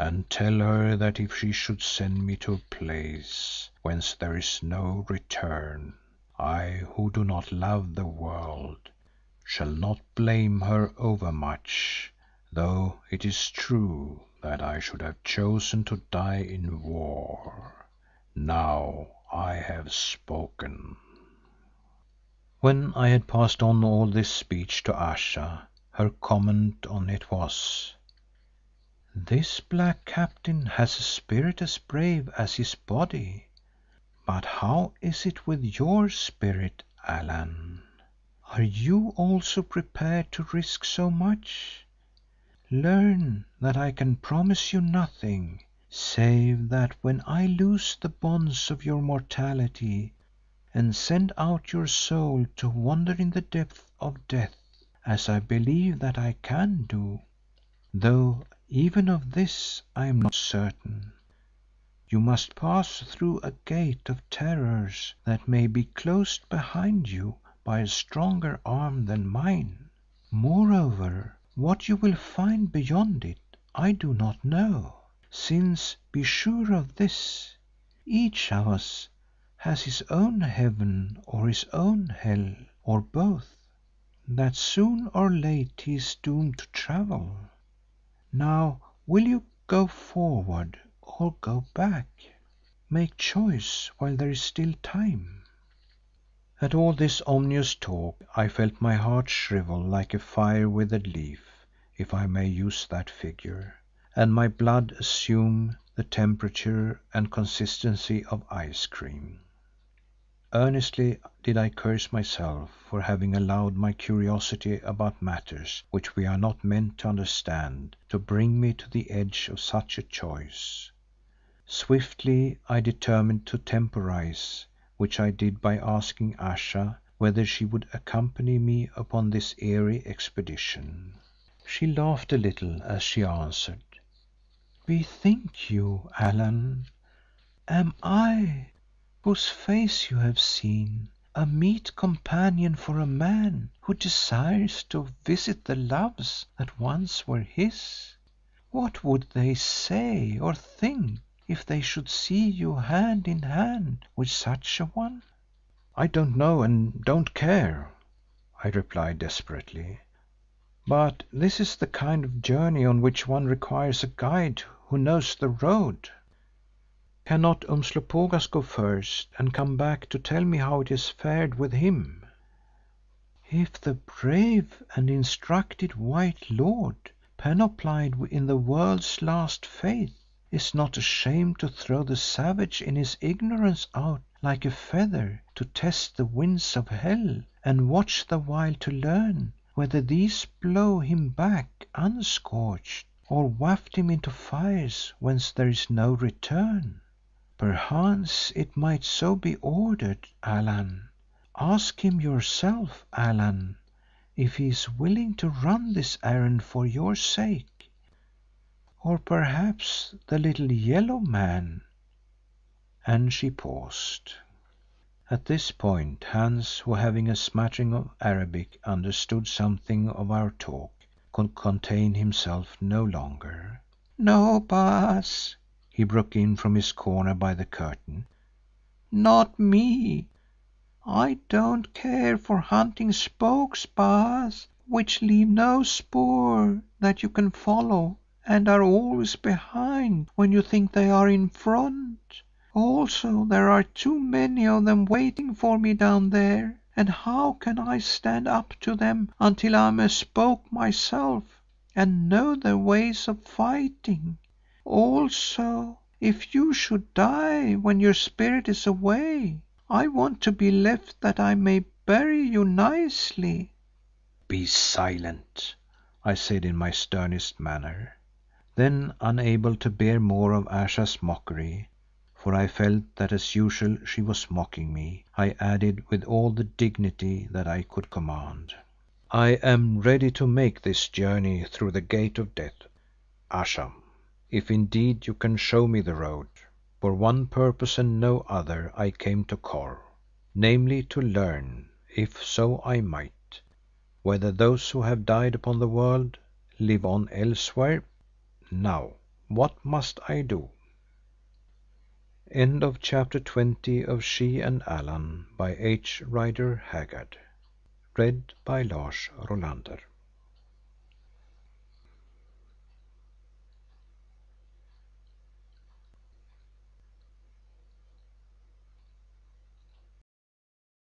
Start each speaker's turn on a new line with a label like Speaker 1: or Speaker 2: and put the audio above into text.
Speaker 1: and tell her that if she should send me to a place whence there is no return, I who do not love the world shall not blame her overmuch, though it is true that I should have chosen to die in war. Now I have spoken." When I had passed on all this speech to Ayesha, her comment on it was, "This black captain has a spirit as brave as his body, but how is it with your spirit, Allan? Are you also prepared to risk so much? Learn that I can promise you nothing, save that when I loose the bonds of your mortality and send out your soul to wander in the depths of death, as I believe that I can do, though even of this I am not certain, you must pass through a gate of terrors that may be closed behind you by a stronger arm than mine. Moreover, what you will find beyond it I do not know, since be sure of this, each of us has his own heaven or his own hell, or both, that soon or late he is doomed to travel. Now will you go forward or go back? Make choice while there is still time." At all this ominous talk I felt my heart shrivel like a fire withered leaf, if I may use that figure, and my blood assume the temperature and consistency of ice cream. Earnestly did I curse myself for having allowed my curiosity about matters which we are not meant to understand to bring me to the edge of such a choice. Swiftly I determined to temporize, which I did by asking Ayesha whether she would accompany me upon this eerie expedition. She laughed a little as she answered, "Bethink you, Allan, am I, whose face you have seen, a meet companion for a man who desires to visit the loves that once were his? What would they say or think if they should see you hand in hand with such a one?" "I don't know and don't care," I replied desperately, "but this is the kind of journey on which one requires a guide who knows the road. Cannot Umslopogaas go first and come back to tell me how it has fared with him?" "If the brave and instructed White Lord, panoplied in the world's last faith, is not ashamed to throw the savage in his ignorance out like a feather to test the winds of hell and watch the while to learn whether these blow him back unscorched or waft him into fires whence there is no return. Perchance it might so be ordered, Allan. Ask him yourself, Allan, if he is willing to run this errand for your sake. Or perhaps the little yellow man," and she paused. At this point Hans, who having a smattering of Arabic understood something of our talk, could contain himself no longer. "No, Baas," he broke in from his corner by the curtain, "not me. I don't care for hunting spooks, Baas, which leave no spoor that you can follow and are always behind when you think they are in front. Also there are too many of them waiting for me down there, and how can I stand up to them until I am a spook myself and know their ways of fighting? Also, if you should die when your spirit is away, I want to be left that I may bury you nicely." "Be silent," I said in my sternest manner. Then, unable to bear more of Ayesha's mockery, for I felt that as usual she was mocking me, I added with all the dignity that I could command, "I am ready to make this journey through the Gate of Death, Ayesha, if indeed you can show me the road. For one purpose and no other I came to Kôr, namely to learn, if so I might, whether those who have died upon the world live on elsewhere. Now, What must I do? End of chapter 20 of She and Allan by H. Rider Haggard. Read by Lars Rolander.